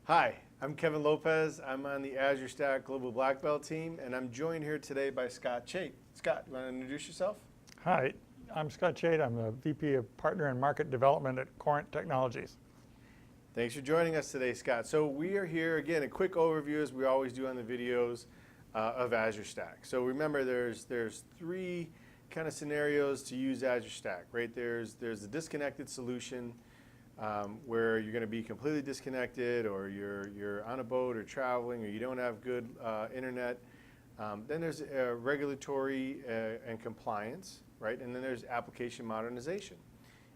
Hi, I'm Kevin Lopez. I'm on the Azure Stack Global Black Belt team, and I'm joined here today by Scott Chait. Scott, you want to introduce yourself? Hi, I'm Scott Chait. I'm the VP of Partner and Market Development at Corent Technologies. Thanks for joining us today, Scott. So we are here, again, a quick overview, as we always do on the videos, of Azure Stack. So remember, there's three kind of scenarios to use Azure Stack, right? There's the disconnected solution, where you're going to be completely disconnected, or you're on a boat or traveling, or you don't have good internet. Then there's regulatory and compliance, right? And then there's application modernization.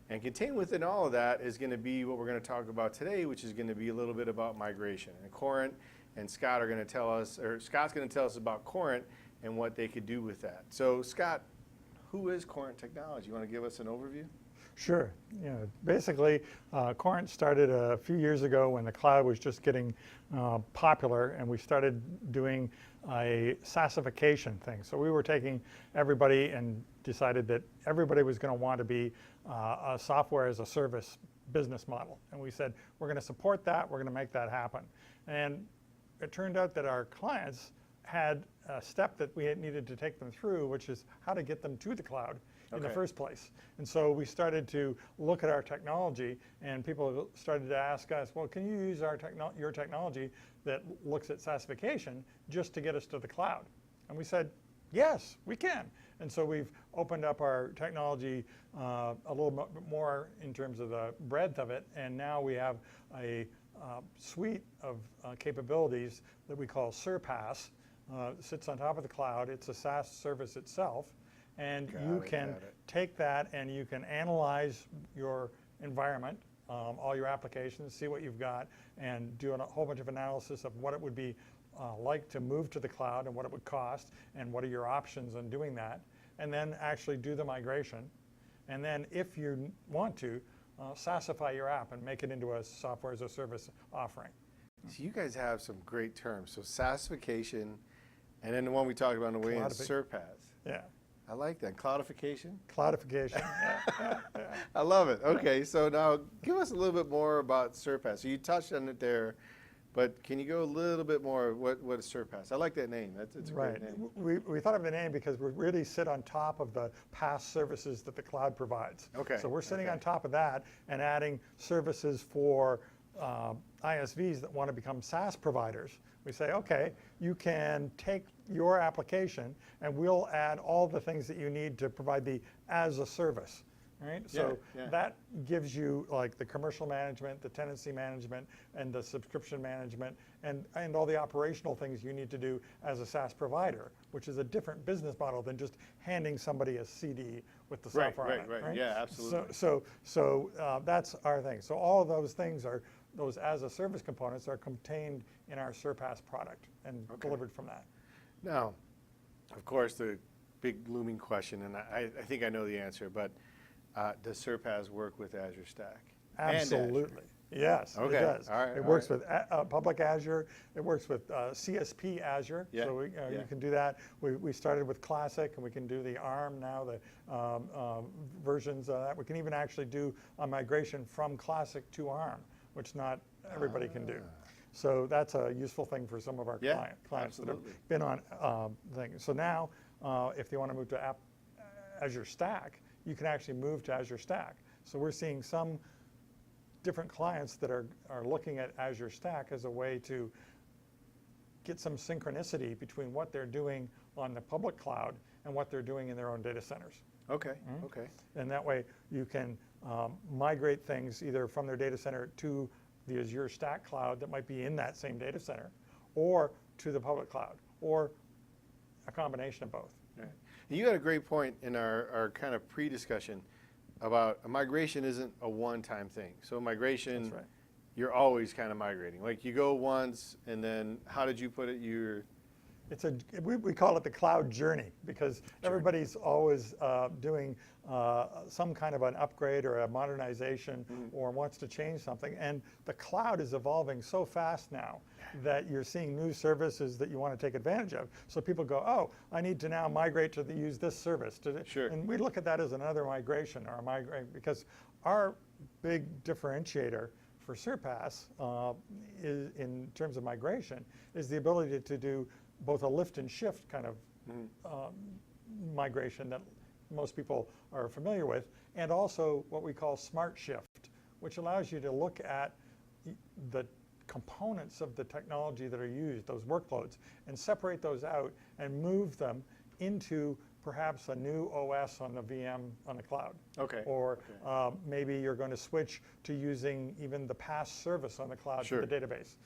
And contained within all of that is going to be what we're going to talk about today, which is going to be a little bit about migration. And Corent and Scott are going to tell us, or Scott's going to tell us about Corent and what they could do with that. So Scott, who is Corent Technology? You want to give us an overview? Sure. Basically, Corent started a few years ago when the cloud was just getting popular, and we started doing a Saasification thing. So we were taking everybody and decided that everybody was going to want to be a software as a service business model. And we said, we're going to support that, we're going to make that happen. And it turned out that our clients had a step that we needed to take them through, which is how to get them to the cloud in the first place. And so we started to look at our technology, and people started to ask us, well, can you use your technology that looks at Saasification just to get us to the cloud? And we said, yes, we can. And so we've opened up our technology a little bit more in terms of the breadth of it, and now we have a suite of capabilities that we call SurPaas. Sits on top of the cloud. It's a SaaS service itself. And you can take that and you can analyze your environment, all your applications, see what you've got, and do a whole bunch of analysis of what it would be like to move to the cloud and what it would cost and what are your options on doing that, and then actually do the migration. And then if you want to, SaaSify your app and make it into a software as a service offering. So you guys have some great terms. So Saasification, and then the one we talked about on the way in, SurPaas. Yeah. I like that. Cloudification? Cloudification, yeah. I love it. Okay, so now give us a little bit more about SurPaas. So you touched on it there, but can you go a little bit more? What is SurPaas? I like that name. It's a great name. We thought of the name because we really sit on top of the PaaS services that the cloud provides. Okay. So we're sitting on top of that and adding services for ISVs that want to become SaaS providers. We say, okay, you can take your application and we'll add all the things that you need to provide the as a service, right? So that gives you like the commercial management, the tenancy management, and the subscription management, and all the operational things you need to do as a SaaS provider, which is a different business model than just handing somebody a CD with the software on it, right? Yeah, absolutely. So that's our thing. So all of those things are, those as a service components are contained in our SurPaas product and delivered from that. Now, of course, the big looming question, and I think I know the answer, but does SurPaas work with Azure Stack? Absolutely. Yes, it does. All right, it works with public Azure. It works with CSP Azure. Yeah. So you can do that. We started with Classic, and we can do the ARM now, the versions of that. We can even actually do a migration from Classic to ARM, which not everybody can do. So that's a useful thing for some of our clients that have been on things. So now, if they want to move to Azure Stack, you can actually move to Azure Stack. So we're seeing some different clients that are looking at Azure Stack as a way to get some synchronicity between what they're doing on the public cloud and what they're doing in their own data centers. Okay, okay. And that way you can migrate things either from their data center to the Azure Stack cloud that might be in that same data center, or to the public cloud, or a combination of both. Right. You had a great point in our kind of pre-discussion about a migration isn't a one-time thing. So migration, you're always kind of migrating. Like you go once, and then how did you put it? We call it the cloud journey, because everybody's always doing some kind of an upgrade or a modernization or wants to change something. And the cloud is evolving so fast now that you're seeing new services that you want to take advantage of. So people go, oh, I need to now migrate to use this service. And we look at that as another migration, or a migrate, because our big differentiator for SurPaas is, in terms of migration, is the ability to do both a lift and shift kind of migration that most people are familiar with, and also what we call smart shift, which allows you to look at the components of the technology that are used, those workloads, and separate those out and move them into perhaps a new OS on the VM on the cloud. Okay. Or maybe you're going to switch to using even the PaaS service on the cloud Sure. for the database.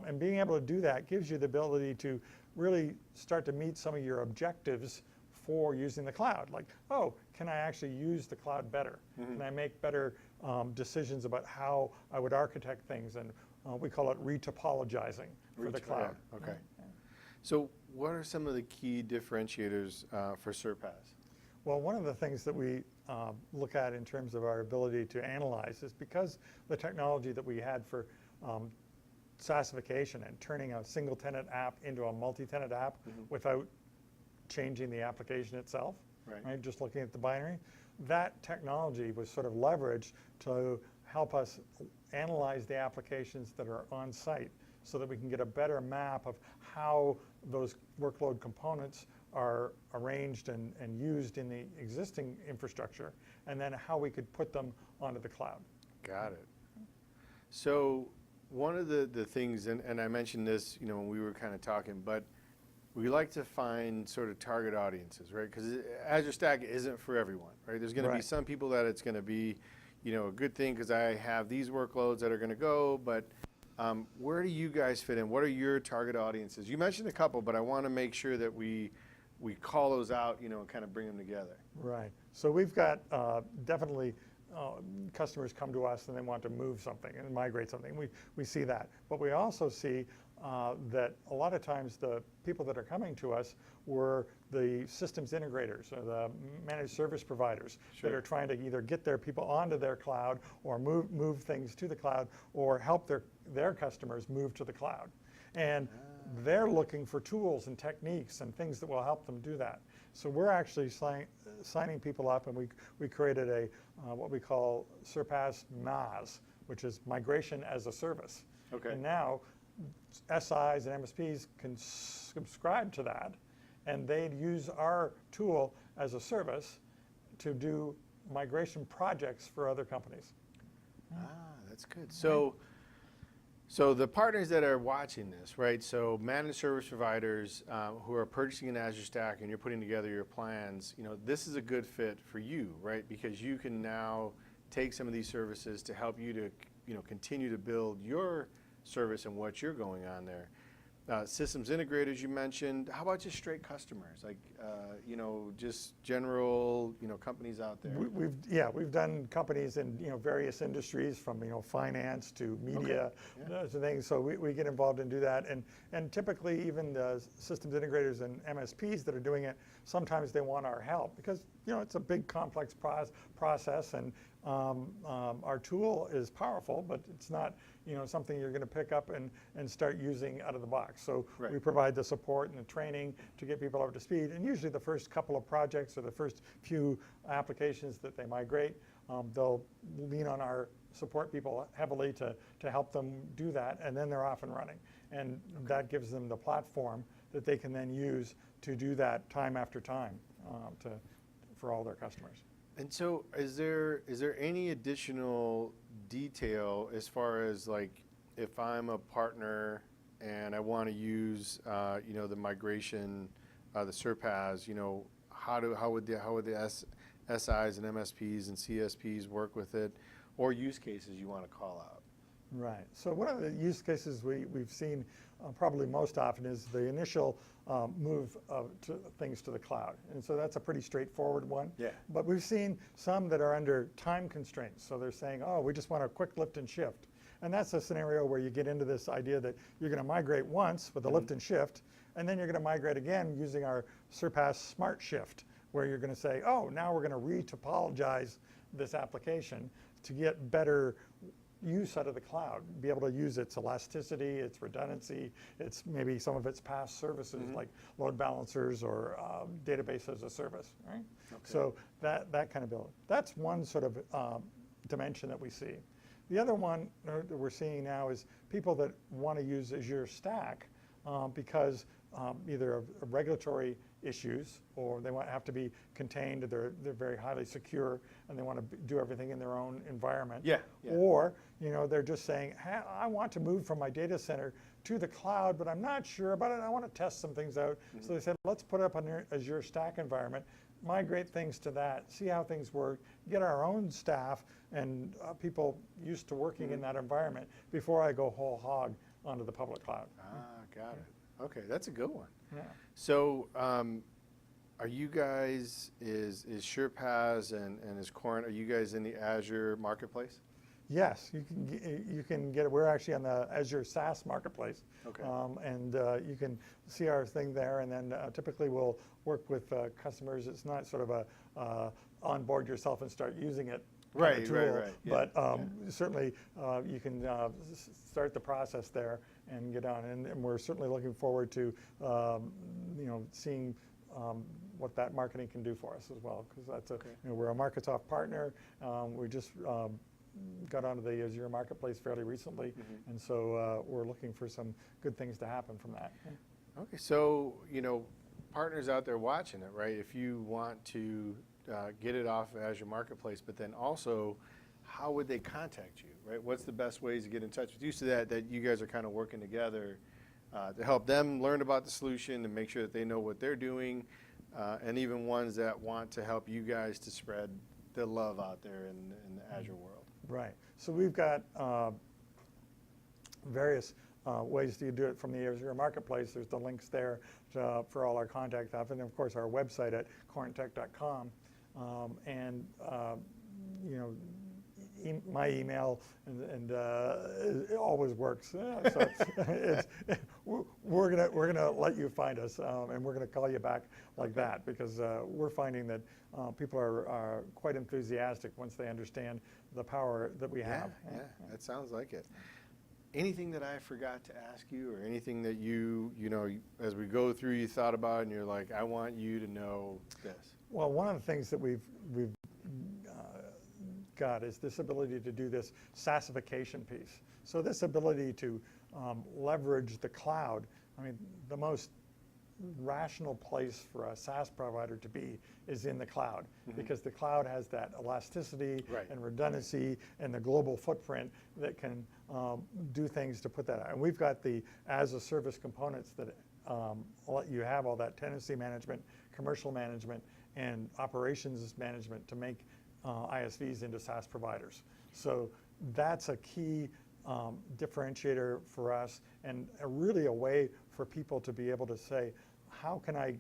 And being able to do that gives you the ability to really start to meet some of your objectives for using the cloud. Like, oh, can I actually use the cloud better? Can I make better decisions about how I would architect things? And we call it retopologizing for the cloud. Yeah, okay. So what are some of the key differentiators for SurPaas? Well, one of the things that we look at in terms of our ability to analyze is because the technology that we had for Saasification and turning a single tenant app into a multi-tenant app without changing the application itself, right? Just looking at the binary, that technology was sort of leveraged to help us analyze the applications that are on site so that we can get a better map of how those workload components are arranged and used in the existing infrastructure, and then how we could put them onto the cloud. Got it. So one of the things, and I mentioned this, when we were kind of talking, but we like to find sort of target audiences, right? Because Azure Stack isn't for everyone, right? There's going to be some people that it's going to be, a good thing because I have these workloads that are going to go, but where do you guys fit in? What are your target audiences? You mentioned a couple, but I want to make sure that we call those out, and kind of bring them together. Right. So we've got definitely customers come to us and they want to move something and migrate something. We see that. But we also see that a lot of times the people that are coming to us were the systems integrators or the managed service providers that are trying to either get their people onto their cloud or move things to the cloud or help their customers move to the cloud. And they're looking for tools and techniques and things that will help them do that. So we're actually signing people up, and we created a what we call SurPaas MaaS, which is migration as a service. Okay. And now SIs and MSPs can subscribe to that, and they'd use our tool as a service to do migration projects for other companies. That's good. So the partners that are watching this, right? So managed service providers who are purchasing an Azure Stack and you're putting together your plans, this is a good fit for you, right? Because you can now take some of these services to help you to, continue to build your service and what you're going on there. Systems integrators you mentioned. How about just straight customers, like just general companies out there? We've done companies in various industries from finance to media, those things. So we get involved and do that, and typically even the systems integrators and MSPs that are doing it, sometimes they want our help because it's a big complex process, and our tool is powerful, but it's not something you're going to pick up and start using out of the box. So we provide the support and the training to get people up to speed. And usually the first couple of projects or the first few applications that they migrate, they'll lean on our support people heavily to help them do that, and then they're off and running. And that gives them the platform that they can then use to do that time after time for all their customers. And so is there any additional detail as far as like if I'm a partner and I want to use the migration, the SurPaas, how would the SIs and MSPs and CSPs work with it, or use cases you want to call out? Right. So one of the use cases we've seen probably most often is the initial move to things to the cloud. And so that's a pretty straightforward one. Yeah. But we've seen some that are under time constraints. So they're saying, oh, we just want a quick lift and shift. And that's a scenario where you get into this idea that you're going to migrate once with a lift and shift, and then you're going to migrate again using our SurPaas Smart Shift, where you're going to say, oh, now we're going to retopologize this application to get better use out of the cloud, be able to use its elasticity, its redundancy, its maybe some of its past services like load balancers or database as a service, right? Okay. So that kind of build. That's one sort of dimension that we see. The other one that we're seeing now is people that want to use Azure Stack because either of regulatory issues, or they have to be contained, they're very highly secure, and they want to do everything in their own environment. Yeah, yeah. Or they're just saying, hey, I want to move from my data center to the cloud, but I'm not sure about it. I want to test some things out. So they said, let's put it up on your Azure Stack environment, migrate things to that, see how things work, get our own staff and people used to working in that environment before I go whole hog onto the public cloud. Ah, got it. Okay, that's a good one. Yeah. So, are you guys, is SurPaas and is Corent, are you guys in the Azure marketplace? Yes, you can get it. We're actually on the Azure SaaS marketplace. Okay. And you can see our thing there, and then typically we'll work with customers. It's not sort of a onboard yourself and start using it kind of tool, right. Yeah, but certainly you can start the process there and get on. And we're certainly looking forward to seeing what that marketing can do for us as well, because that's we're a Microsoft partner. We just got onto the Azure marketplace fairly recently, and so we're looking for some good things to happen from that. Okay, so partners out there watching it, right? If you want to get it off of Azure Marketplace, but then also, how would they contact you, right? What's the best ways to get in touch with you so that you guys are kind of working together to help them learn about the solution and make sure that they know what they're doing, and even ones that want to help you guys to spread the love out there in the Azure world. Right. So we've got various ways to do it from the Azure Marketplace. There's the links there for all our contact stuff, and of course our website at corenttech.com. My email and it always works. So we're gonna let you find us, and we're gonna call you back like that, because we're finding that people are quite enthusiastic once they understand the power that we have. Yeah, that sounds like it. Anything that I forgot to ask you, or anything that you as we go through, you thought about and you're like, I want you to know this? Well, one of the things that we've got is this ability to do this Saasification piece. So this ability to leverage the cloud. I mean, the most rational place for a SaaS provider to be is in the cloud, because the cloud has that elasticity and redundancy and the global footprint that can do things to put that out. And we've got the as a service components that let you have all that tenancy management, commercial management, and operations management to make ISVs into SaaS providers. So that's a key differentiator for us, and really a way for people to be able to say, how can I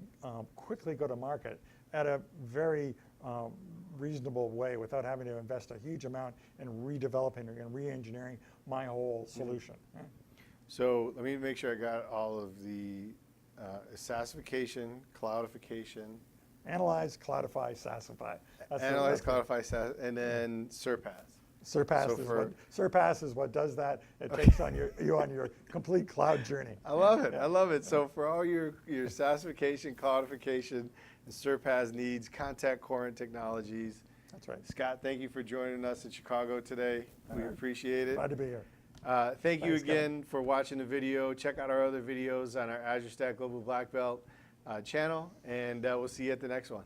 quickly go to market at a very reasonable way without having to invest a huge amount in redeveloping and re-engineering my whole solution. So let me make sure I got all of the Saasification, Cloudification. Analyze, cloudify, Saasify. Analyze, cloudify, and then SurPaas. SurPaas is what does that. It takes on you on your complete cloud journey. I love it. I love it. So for all your Saasification, Cloudification, and SurPaas needs, contact Corent Technologies. That's right. Scott, thank you for joining us in Chicago today. We appreciate it. Glad to be here. Thank you again for watching the video. Check out our other videos on our Azure Stack Global Black Belt channel, and we'll see you at the next one.